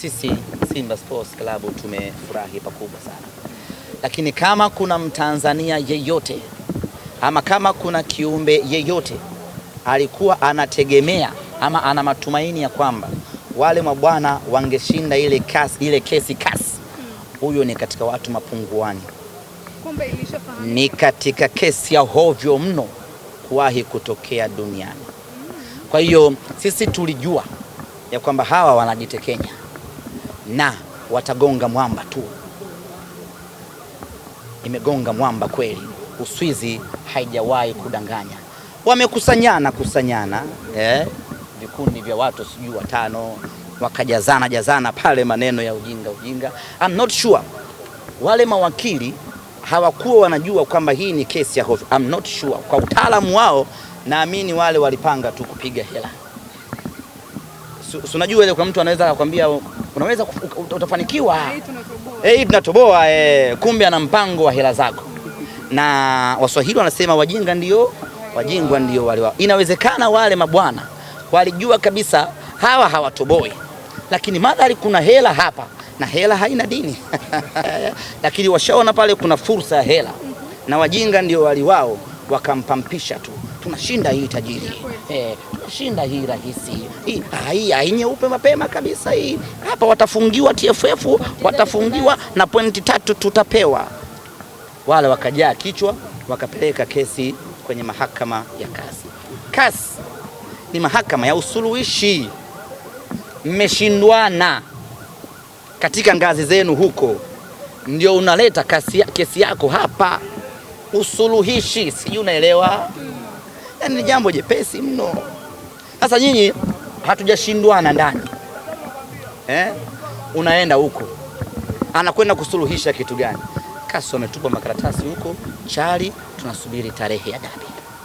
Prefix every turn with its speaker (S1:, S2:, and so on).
S1: Sisi Simba Sports Club tumefurahi pakubwa sana, lakini kama kuna Mtanzania yeyote ama kama kuna kiumbe yeyote alikuwa anategemea ama ana matumaini ya kwamba wale mabwana wangeshinda ile kesi, huyo ni katika watu mapunguani.
S2: Kumbe ilishafahamika.
S1: Ni katika kesi ya hovyo mno kuwahi kutokea duniani. Kwa hiyo sisi tulijua ya kwamba hawa wanajitekenya na watagonga mwamba tu. Imegonga mwamba kweli. Uswizi haijawahi kudanganya. Wamekusanyana vikundi vya watu sijui 5 wakajazana pale maneno ya ujinga. I'm not sure wale mawakili hawakuwa wanajua kwamba hii ni kesi ya hovyo. I'm not sure. Kwa utaalamu wao naamini wale walipanga tu kupiga hela. Unajua ile kwa mtu anaweza kukwambia unaweza utafanikiwa. Tunatoboa. Kumbe ana mpango wa hela zako. Na Waswahili wanasema wajingwa ndio wale wao. Inawezekana wale mabwana walijua kabisa hawa hawatoboi, lakini madhali kuna hela hapa na hela haina dini lakini washaona pale kuna fursa ya hela na wajinga ndio wali wao, wakampampisha tu. Tunashinda hii tajiri, tunashinda hii rahisi, hii nyeupe mapema kabisa hii. Hapa watafungiwa TFF, watafungiwa na pointi 3 tutapewa. Wale wakajaa kichwa, wakapeleka kesi kwenye mahakama ya kasi. Kasi ni mahakama ya usuluhishi. Mmeshindwana katika ngazi zenu huko, ndio unaleta kesi yako hapa usuluhishi. Sijui unaelewa? Yaani ni jambo jepesi mno. Sasa nyinyi hatujashindwana ndani. Unaenda huko, anakwenda kusuluhisha kitu gani? Kasi wametupa makaratasi huko chali, tunasubiri tarehe ya dabi.